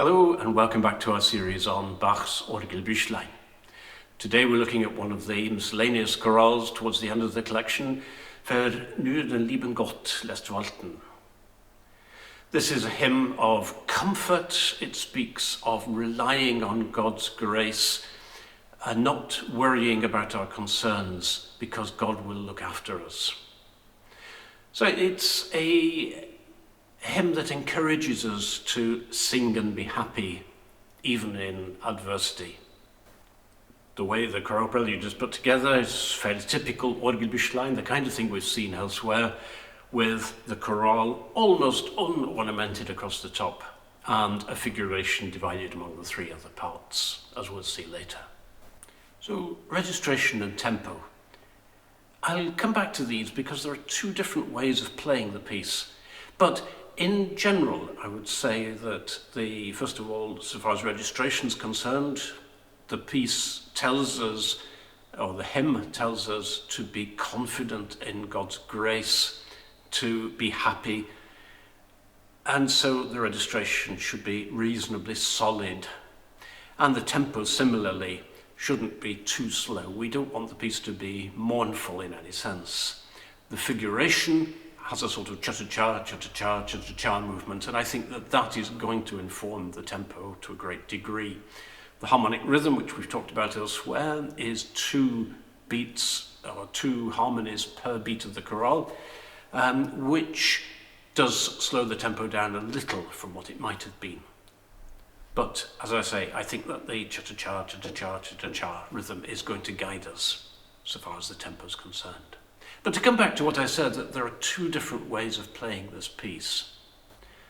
Hello and welcome back to our series on Bach's Orgelbüchlein. Today we're looking at one of the miscellaneous chorales towards the end of the collection, den lieben Gott, läßt, walten. This is a hymn of comfort. It speaks of relying on God's grace and not worrying about our concerns because God will look after us. So it's a hymn that encourages us to sing and be happy, even in adversity. The way the chorale prelude is put together is fairly typical Orgelbüchlein, the kind of thing we've seen elsewhere, with the chorale almost unornamented across the top and a figuration divided among the three other parts, as we'll see later. So, registration and tempo. I'll come back to these because there are two different ways of playing the piece, but in general, I would say that first of all, so far as registration is concerned, the piece tells us, or the hymn tells us, to be confident in God's grace, to be happy, and so the registration should be reasonably solid. And the tempo similarly shouldn't be too slow. We don't want the piece to be mournful in any sense. The figuration has a sort of cha-cha-cha, cha-cha-cha, cha-cha-cha movement, and I think that is going to inform the tempo to a great degree. The harmonic rhythm, which we've talked about elsewhere, is 2 beats, or 2 harmonies per beat of the chorale, which does slow the tempo down a little from what it might have been. But, as I say, I think that the cha-cha-cha, cha-cha-cha, cha-cha-cha rhythm is going to guide us, so far as the tempo is concerned. But to come back to what I said, that there are 2 different ways of playing this piece.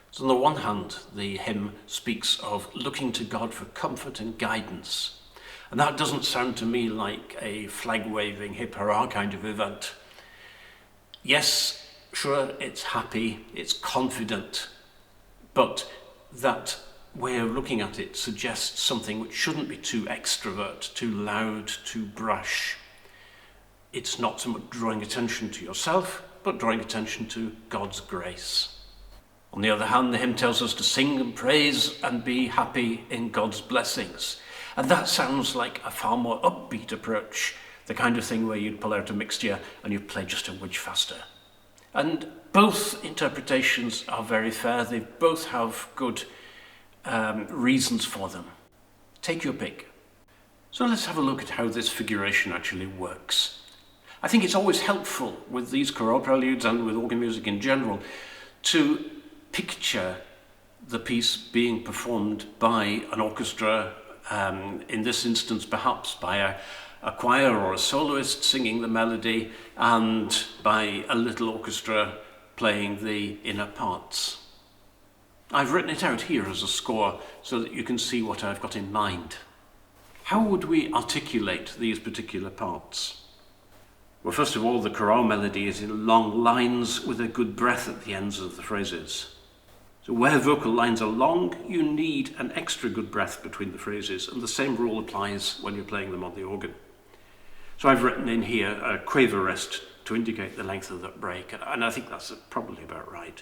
So on the one hand, the hymn speaks of looking to God for comfort and guidance. And that doesn't sound to me like a flag-waving hip hurrah kind of event. Yes, sure, it's happy, it's confident, but that way of looking at it suggests something which shouldn't be too extrovert, too loud, too brash. It's not so much drawing attention to yourself, but drawing attention to God's grace. On the other hand, the hymn tells us to sing and praise and be happy in God's blessings. And that sounds like a far more upbeat approach, the kind of thing where you'd pull out a mixture and you'd play just a widge faster. And both interpretations are very fair. They both have good reasons for them. Take your pick. So let's have a look at how this figuration actually works. I think it's always helpful with these chorale preludes and with organ music in general to picture the piece being performed by an orchestra, in this instance perhaps by a choir or a soloist singing the melody, and by a little orchestra playing the inner parts. I've written it out here as a score so that you can see what I've got in mind. How would we articulate these particular parts? Well, first of all, the chorale melody is in long lines with a good breath at the ends of the phrases. So where vocal lines are long, you need an extra good breath between the phrases, and the same rule applies when you're playing them on the organ. So I've written in here a quaver rest to indicate the length of that break, and I think that's probably about right.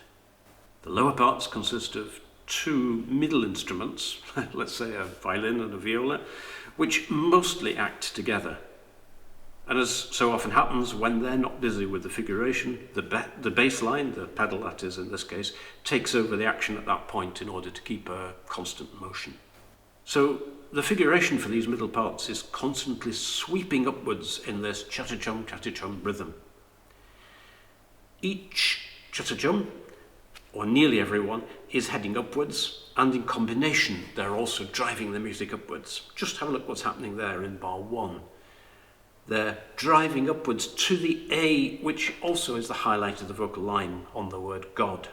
The lower parts consist of 2 middle instruments, let's say a violin and a viola, which mostly act together. And as so often happens when they're not busy with the figuration, the bass line, the pedal that is in this case, takes over the action at that point in order to keep a constant motion. So the figuration for these middle parts is constantly sweeping upwards in this cha-cha-chum, cha-cha-chum rhythm. Each cha-cha-chum, or nearly everyone, is heading upwards, and in combination they're also driving the music upwards. Just have a look what's happening there in bar 1. They're driving upwards to the A, which also is the highlight of the vocal line on the word God.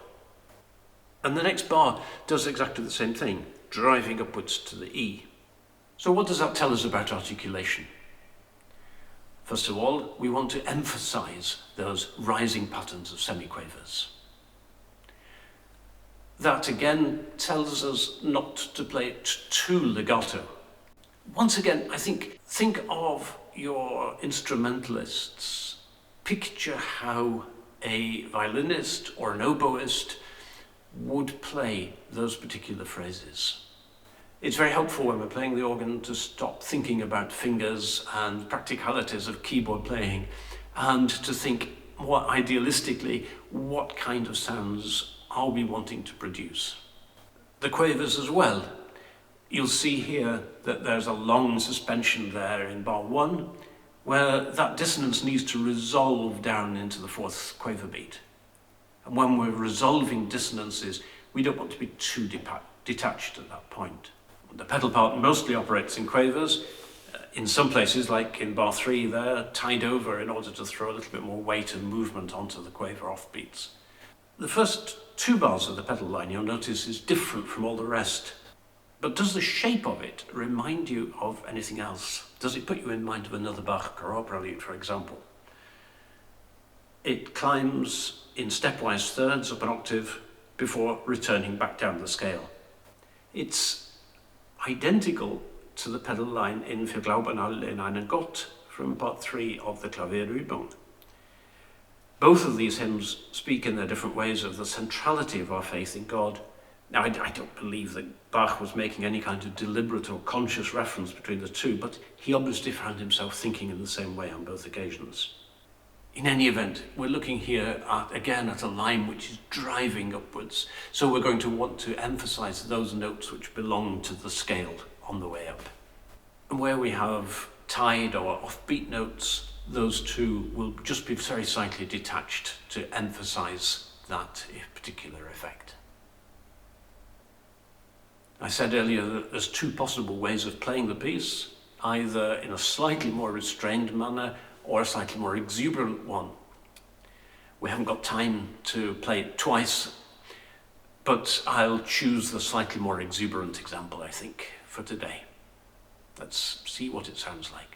And the next bar does exactly the same thing, driving upwards to the E. So what does that tell us about articulation? First of all, we want to emphasize those rising patterns of semiquavers. That again tells us not to play it too legato. Once again, I think of your instrumentalists. Picture how a violinist or an oboist would play those particular phrases. It's very helpful when we're playing the organ to stop thinking about fingers and practicalities of keyboard playing and to think more idealistically, what kind of sounds are we wanting to produce? The quavers as well. You'll see here that there's a long suspension there in bar 1, where that dissonance needs to resolve down into the 4th quaver beat. And when we're resolving dissonances, we don't want to be too detached at that point. The pedal part mostly operates in quavers. In some places, like in bar 3 there, tied over in order to throw a little bit more weight and movement onto the quaver offbeats. The first 2 bars of the pedal line, you'll notice, is different from all the rest. But does the shape of it remind you of anything else? Does it put you in mind of another Bach chorale prelude, for example? It climbs in stepwise thirds up an octave before returning back down the scale. It's identical to the pedal line in Wir glauben alle in einen Gott from part 3 of the Klavierübung. Both of these hymns speak in their different ways of the centrality of our faith in God. Now, I don't believe that Bach was making any kind of deliberate or conscious reference between the two, but he obviously found himself thinking in the same way on both occasions. In any event, we're looking here again at a line which is driving upwards, so we're going to want to emphasize those notes which belong to the scale on the way up. And where we have tied or offbeat notes, those two will just be very slightly detached to emphasize that particular effect. I said earlier that there's 2 possible ways of playing the piece, either in a slightly more restrained manner or a slightly more exuberant one. We haven't got time to play it twice, but I'll choose the slightly more exuberant example, I think, for today. Let's see what it sounds like.